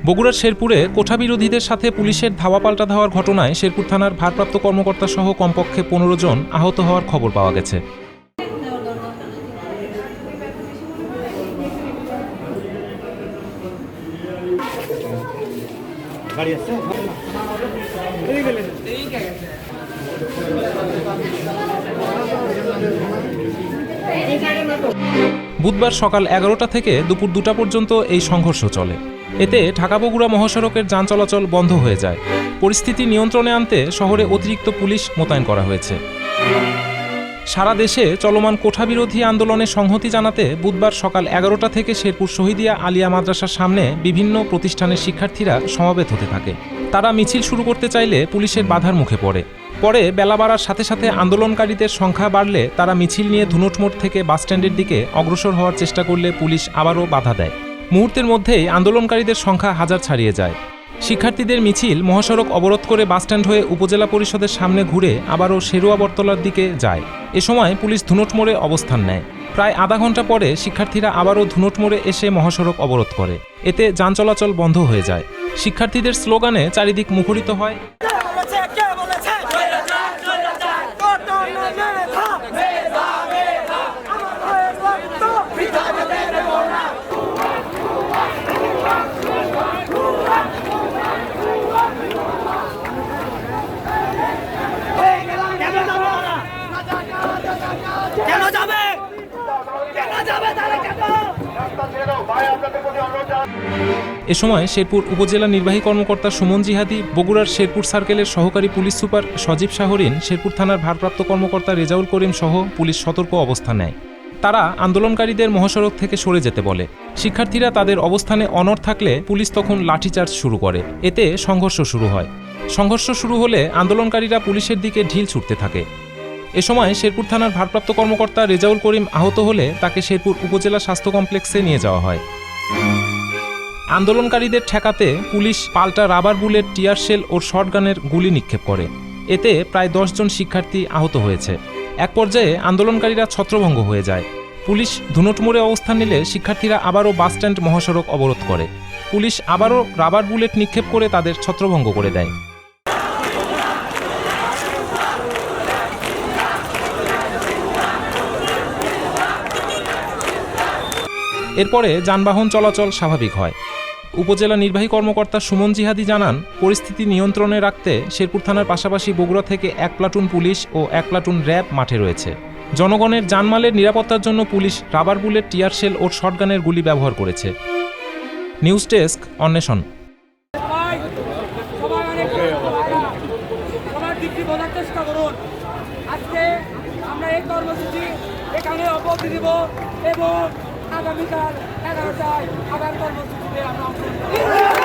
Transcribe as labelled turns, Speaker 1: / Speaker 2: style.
Speaker 1: বগুড়ার শেরপুরে কোঠাবিরোধীদের সাথে পুলিশের ধাওয়া পাল্টা ধাওয়ার ঘটনায় শেরপুর থানার ভারপ্রাপ্ত কর্মকর্তা সহ কমপক্ষে ১৫ জন আহত হওয়ার খবর পাওয়া গেছে। বুধবার সকাল ১১টা থেকে দুপুর ২টা পর্যন্ত এই সংঘর্ষ চলে। এতে ঢাকা বগুড়া মহাসড়কের যান চলাচল বন্ধ হয়ে যায়। পরিস্থিতি নিয়ন্ত্রণে আনতে শহরে অতিরিক্ত পুলিশ মোতায়েন করা হয়েছে। সারা দেশে চলমান কোঠাবিরোধী আন্দোলনে সংহতি জানাতে বুধবার সকাল ১১টা থেকে শেরপুর শহীদিয়া আলিয়া মাদ্রাসার সামনে বিভিন্ন প্রতিষ্ঠানের শিক্ষার্থীরা সমবেত হতে থাকে। তারা মিছিল শুরু করতে চাইলে পুলিশের বাধার মুখে পরে বেলা বাড়ার সাথে সাথে আন্দোলনকারীদের সংখ্যা বাড়লে তারা মিছিল নিয়ে ধুনট মোড় থেকে বাসস্ট্যান্ডের দিকে অগ্রসর হওয়ার চেষ্টা করলে পুলিশ আবারও বাধা দেয়। মুহূর্তের মধ্যেই আন্দোলনকারীদের সংখ্যা হাজার ছাড়িয়ে যায়। শিক্ষার্থীদের মিছিল মহাসড়ক অবরোধ করে বাসস্ট্যান্ড হয়ে উপজেলা পরিষদের সামনে ঘুরে আবারও শেরুয়া বটতলার দিকে যায়। এ সময় পুলিশ ধুনট মোড়ে অবস্থান নেয়। প্রায় আধা ঘন্টা পরে শিক্ষার্থীরা আবারও ধুনট মোড়ে এসে মহাসড়ক অবরোধ করে। এতে যান চলাচল বন্ধ হয়ে যায়। শিক্ষার্থীদের স্লোগানে চারিদিক মুখরিত হয়। এ সময় শেরপুর উপজেলা নির্বাহী কর্মকর্তা সুমন জিহাদি, বগুড়ার শেরপুর সার্কেলের সহকারী পুলিশ সুপার সজীব শাহরিন, শেরপুর থানার ভারপ্রাপ্ত কর্মকর্তা রেজাউল করিম সহ পুলিশ সতর্ক অবস্থান নেয়। তারা আন্দোলনকারীদের মহাসড়ক থেকে সরে যেতে বলে। শিক্ষার্থীরা তাদের অবস্থানে অনড় থাকলে পুলিশ তখন লাঠিচার্জ শুরু করে। এতে সংঘর্ষ শুরু হয়। সংঘর্ষ শুরু হলে আন্দোলনকারীরা পুলিশের দিকে ঢিল ছুটতে থাকে। এ সময় শেরপুর থানার ভারপ্রাপ্ত কর্মকর্তা রেজাউল করিম আহত হলে তাকে শেরপুর উপজেলা স্বাস্থ্য কমপ্লেক্সে নিয়ে যাওয়া হয়। আন্দোলনকারীদের ঠেকাতে পুলিশ পাল্টা রাবার বুলেট, টিয়ার শেল ও শটগানের গুলি নিক্ষেপ করে। এতে প্রায় ১০ জন শিক্ষার্থী আহত হয়েছে। এক পর্যায়ে আন্দোলনকারীরা ছত্রভঙ্গ হয়ে যায়। পুলিশ ধুনট মোড়ে অবস্থান নিলে শিক্ষার্থীরা আবারও বাসস্ট্যান্ড মহাসড়ক অবরোধ করে। পুলিশ আবারও রাবার বুলেট নিক্ষেপ করে তাদের ছত্রভঙ্গ করে দেয়। এরপরে যানবাহন চলাচল স্বাভাবিক হয়। উপজেলা নির্বাহী কর্মকর্তা সুমন জিহাদি জানান, পরিস্থিতি নিয়ন্ত্রণে রাখতে শেরপুর থানার পাশাপাশি বগুড়া থেকে ১ প্লাটুন পুলিশ ও ১ প্লাটুন র্যাব মাঠে রয়েছে। জনগণের জানমালের নিরাপত্তার জন্য police rubber bullet, tear shell ও শটগানের গুলি ব্যবহার করেছে। নিউজ ডেস্ক, অন্বেষণ।
Speaker 2: এবং আগামীকাল ১১টায় আগামী কর্মসূচিতে আমরা